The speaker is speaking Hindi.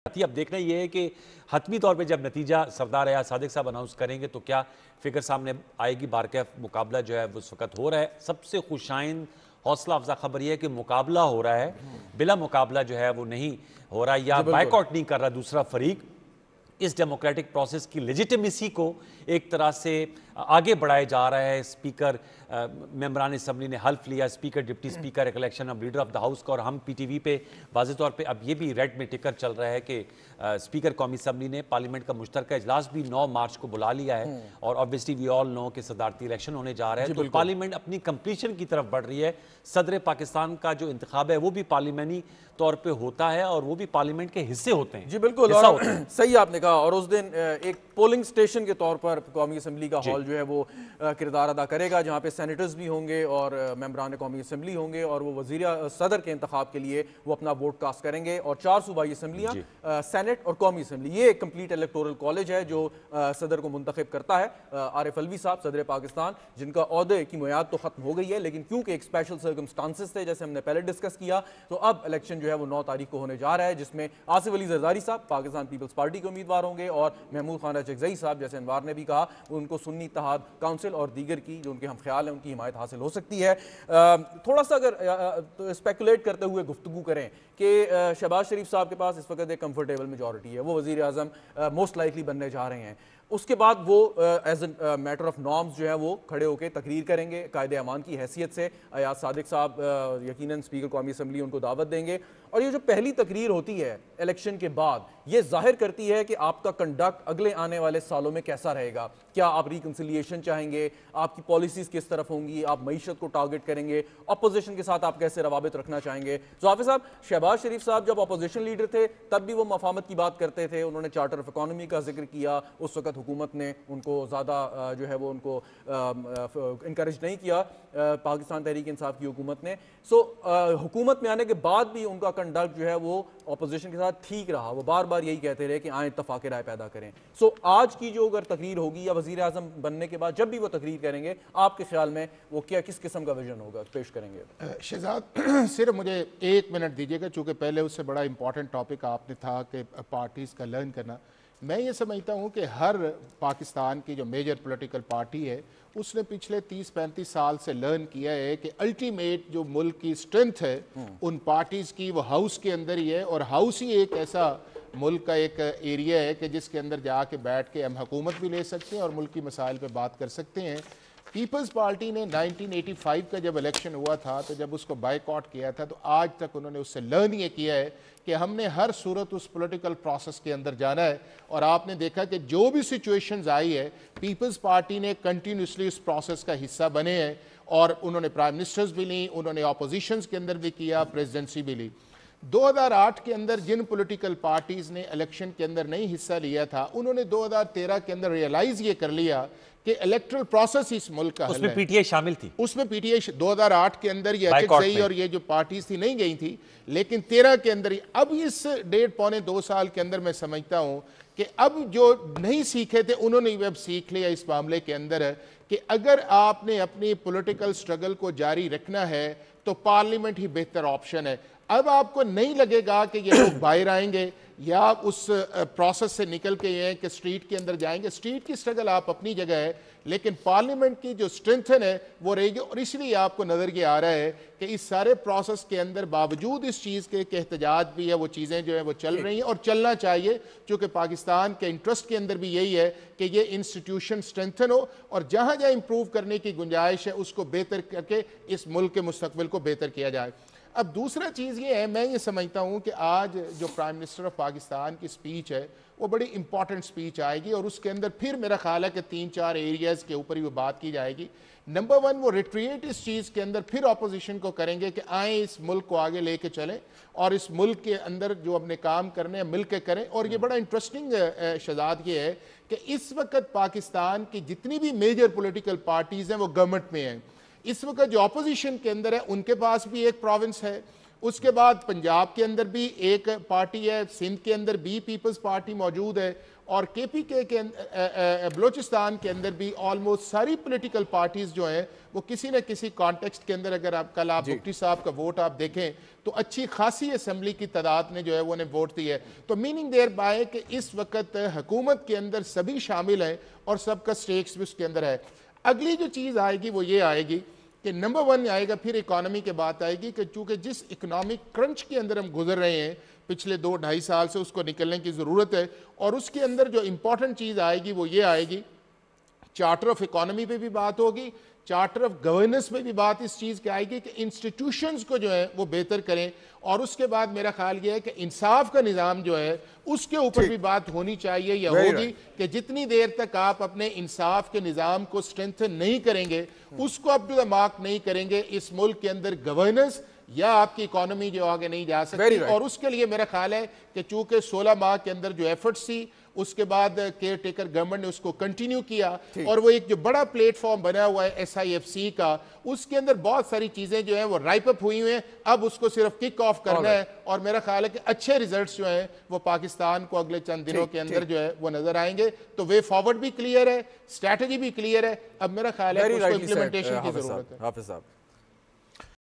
थी। अब देखना ये है कि हतमी तौर पे जब नतीजा सरदार अयाज सादिक साहब अनाउंस करेंगे तो क्या फिगर सामने आएगी। बारकैफ मुकाबला जो है वो इस वक्त हो रहा है। सबसे खुशाइन हौसला अफजा खबर यह है कि मुकाबला हो रहा है, बिला मुकाबला जो है वो नहीं हो रहा या जी बिल्कुल। बायकॉट नहीं कर रहा दूसरा फरीक। इस डेमोक्रेटिक प्रोसेस की लेजिटिमेसी को एक तरह से आगे बढ़ाया जा रहा है। स्पीकर मेंबरान असम्बली ने हल्फ लिया, स्पीकर डिप्टी स्पीकर एक election of leader of the house का, और हम पीटीवी पे वाज़े तौर पे अब ये भी रेड में टिकर चल रहा है कि स्पीकर कौमी असम्बली ने पार्लियामेंट का मुश्तरका इजलास भी 9 मार्च को बुला लिया है और ऑब्वियसली वी ऑल नो कि सदारती इलेक्शन होने जा रहा है। तो पार्लियामेंट अपनी कंप्लीशन की तरफ बढ़ रही है। सदर पाकिस्तान का जो इंतखाब है वो भी पार्लियामानी तौर पर होता है और वो भी पार्लियामेंट के हिस्से होते हैं। जी बिल्कुल, और सही आपने कहा। और उस दिन एक पोलिंग स्टेशन के तौर पर कौमी असम्बली का हॉल जो है वो किरदार अदा करेगा, जहाँ पे सेनेटर्स भी होंगे और मेंबरान कौमी असम्बली होंगे और वो वज़ीर सदर के इंतखाब के लिए वो अपना वोट कास्ट करेंगे। और 4 सूबाई असम्बलियाँ, सेनेट और कौमी असम्बली, ये एक कंप्लीट इलेक्टोरल कॉलेज है जो सदर को मुंतखब करता है। आरिफ अलवी साहब सदर पाकिस्तान, जिनका ओहदे की मुयाद तो खत्म हो गई है, लेकिन क्योंकि एक स्पेशल सर्कमस्टांसेस थे जैसे हमने पहले डिस्कस किया, तो अब इलेक्शन जो है वो 9 तारीख को होने जा रहा है, जिसमें आसिफ अली जरदारी साहब पाकिस्तान पीपल्स पार्टी के उम्मीदवार होंगे और महमूद खान चगजई साहब, जैसे अनवार ने भी कहा, उनको सुन्नी इत्तेहाद काउंसिल और दीगर की जो उनके हम ख्याल हैं उनकी हिमायत हासिल हो सकती है। थोड़ा सा अगर तो स्पेकुलेट करते हुए गुफ्तगू करें कि शहबाज शरीफ साहब के पास इस वक्त एक कंफर्टेबल मेजॉरिटी है, वो वज़ीर आज़म मोस्ट लाइकली बनने जा रहे हैं। उसके बाद वो as a matter of norms जो है वो खड़े होकर तकरीर करेंगे कायदे अमान की हैसियत से। अयाज सादिक साहब यकीनन स्पीकर कौमी असम्बली उनको दावत देंगे और ये जो पहली तकरीर होती है इलेक्शन के बाद, ये जाहिर करती है कि आपका कंडक्ट अगले आने वाले सालों में कैसा रहेगा। क्या आप रिकन्सिलिएशन चाहेंगे, आपकी पॉलिसीज़ किस तरफ होंगी, आप मईशत को टारगेट करेंगे, अपोजिशन के साथ आप कैसे रवाबित रखना चाहेंगे। जाफिर साहब, शहबाज शरीफ साहब जब अपोजिशन लीडर थे तब भी वो मफाहमत की बात करते थे, उन्होंने चार्टर ऑफ इकॉनमी का जिक्र किया। उस वक्त हुकूमत ने उनको ज़्यादा जो है वो उनको इनकरेज नहीं किया, पाकिस्तान तहरीक इंसाफ की हुकूमत ने। हुकूमत में आने के बाद भी उनका कंडक्ट जो है वो अपोजिशन के साथ ठीक रहा, वो बार बार यही कहते रहे कि आए इत्तफाक राय पैदा करें। आज की जो अगर तकरीर होगी या वज़ीर आज़म बनने के बाद जब भी वो तकरीर करेंगे, आपके ख्याल में वो क्या किस किस्म का विजन होगा पेश करेंगे? शहजाद, सिर्फ मुझे 1 मिनट दीजिएगा, चूँकि पहले उससे बड़ा इंपॉर्टेंट टॉपिक आपने था कि पार्टीज़ का लर्न करना। मैं ये समझता हूँ कि हर पाकिस्तान की जो मेजर पॉलिटिकल पार्टी है उसने पिछले 30-35 साल से लर्न किया है कि अल्टीमेट जो मुल्क की स्ट्रेंथ है उन पार्टीज़ की वो हाउस के अंदर ही है, और हाउस ही एक ऐसा मुल्क का एक एरिया है कि जिसके अंदर जाके बैठ के हम हुकूमत भी ले सकते हैं और मुल्क की मसाइल पे बात कर सकते हैं। पीपल्स पार्टी ने 1985 का जब इलेक्शन हुआ था तो जब उसको बायकॉट किया था, तो आज तक उन्होंने उससे लर्न ये किया है कि हमने हर सूरत उस पॉलिटिकल प्रोसेस के अंदर जाना है। और आपने देखा कि जो भी सिचुएशंस आई है, पीपल्स पार्टी ने कंटिन्यूसली उस प्रोसेस का हिस्सा बने हैं और उन्होंने प्राइम मिनिस्टर्स भी ली, उन्होंने अपोजिशंस के अंदर भी किया, प्रेसिडेंसी भी ली। 2008 के अंदर जिन पॉलिटिकल पार्टीज़ ने इलेक्शन के अंदर नहीं हिस्सा लिया था, उन्होंने 2013 के अंदर रियलाइज़ ये कर लिया कि इलेक्ट्रल प्रोसेस इस मुल्क का उसमें पीटीआई शामिल थी। उसमें पीटीआई 2008 के अंदर ये अचकज़ई और ये जो पार्टीज थी नहीं गई थी, लेकिन 13 के अंदर ही। अब इस 1.5-2 साल के अंदर मैं समझता हूँ कि अब जो नहीं सीखे थे उन्होंने भी अब सीख लिया इस मामले के अंदर है कि अगर आपने अपनी पॉलिटिकल स्ट्रगल को जारी रखना है तो पार्लियामेंट ही बेहतर ऑप्शन है। अब आपको नहीं लगेगा कि ये लोग बाहर आएंगे या उस प्रोसेस से निकल के ये कि स्ट्रीट के अंदर जाएंगे। स्ट्रीट की स्ट्रगल आप अपनी जगह है, लेकिन पार्लियामेंट की जो स्ट्रेंथन है वो रहेगी। और इसलिए आपको नज़र ये आ रहा है कि इस सारे प्रोसेस के अंदर बावजूद इस चीज़ के एहतजाज भी है, वो चीज़ें जो है वो चल रही हैं और चलना चाहिए, क्योंकि पाकिस्तान के इंटरेस्ट के अंदर भी यही है कि ये इंस्टीट्यूशन स्ट्रेंथन हो और जहाँ जहाँ इंप्रूव करने की गुंजाइश है उसको बेहतर करके इस मुल्क के मुस्तकबिल को बेहतर किया जाए। अब दूसरा चीज़ ये है, मैं ये समझता हूँ कि आज जो प्राइम मिनिस्टर ऑफ पाकिस्तान की स्पीच है वो बड़ी इंपॉर्टेंट स्पीच आएगी और उसके अंदर फिर मेरा ख्याल है कि 3-4 एरियाज़ के ऊपर ही वो बात की जाएगी। नंबर 1, वो रिट्रीट इस चीज़ के अंदर फिर अपोजिशन को करेंगे कि आए इस मुल्क को आगे लेके चलें और इस मुल्क के अंदर जो अपने काम करने हैं मिल के करें। और ये बड़ा इंटरेस्टिंग शहजाद ये है कि इस वक्त पाकिस्तान की जितनी भी मेजर पोलिटिकल पार्टीज़ हैं वो गवर्नमेंट में हैं। इस वक्त जो अपोजिशन के अंदर है उनके पास भी एक प्रोविंस है, उसके बाद पंजाब के अंदर भी एक पार्टी है, सिंध के अंदर भी पीपल्स पार्टी मौजूद है, और केपीके के बलूचिस्तान के अंदर भी ऑलमोस्ट सारी पॉलिटिकल पार्टीज जो हैं वो किसी न किसी कॉन्टेक्स्ट के अंदर, अगर आप कल भुट्टी साहब का वोट आप देखें तो अच्छी खासी असेंबली की तादाद ने जो है वो उन्हें वोट दी है। तो मीनिंग देयर बाय कि इस वक्त हुकूमत के अंदर सभी शामिल हैं और सबका स्टेक्स भी उसके अंदर है। अगली जो चीज़ आएगी वो ये आएगी कि नंबर 1 आएगा, फिर इकोनॉमी की बात आएगी कि चूंकि जिस इकोनॉमिक क्रंच के अंदर हम गुजर रहे हैं पिछले 2-2.5 साल से, उसको निकलने की ज़रूरत है। और उसके अंदर जो इंपॉर्टेंट चीज़ आएगी वो ये आएगी, चार्टर ऑफ इकोनॉमी पे भी बात होगी, चार्टर ऑफ गवर्नेंस में भी बात इस चीज़ की आएगी कि इंस्टीट्यूशंस को जो है वो बेहतर करें। और उसके बाद मेरा ख्याल ये है कि इंसाफ का निज़ाम जो है उसके ऊपर भी बात होनी चाहिए या होगी कि जितनी देर तक आप अपने इंसाफ के निज़ाम को स्ट्रेंथन नहीं करेंगे, उसको अप टू द मार्क नहीं करेंगे, इस मुल्क के अंदर गवर्नेंस या आपकी इकोनॉमी जो आगे नहीं जा सकती। और उसके लिए मेरा ख्याल है कि चूंकि 16 माह के अंदर जो एफर्ट्स थी, उसके बाद केयर टेकर गवर्नमेंट ने उसको कंटिन्यू किया, और वो एक जो बड़ा प्लेटफॉर्म बना हुआ है SIFC का, उसके अंदर बहुत सारी चीजें जो हैं वो राइप अप हुई हुई हैं। अब उसको सिर्फ किक ऑफ करना है, और मेरा ख्याल है कि अच्छे रिजल्ट्स जो हैं वो पाकिस्तान को अगले चंद दिनों के अंदर जो है वो नजर आएंगे। तो वे फॉरवर्ड भी क्लियर है, स्ट्रैटेजी भी क्लियर है, अब मेरा ख्याल है कि उसको इम्प्लीमेंटेशन की जरूरत है। हाफिज साहब।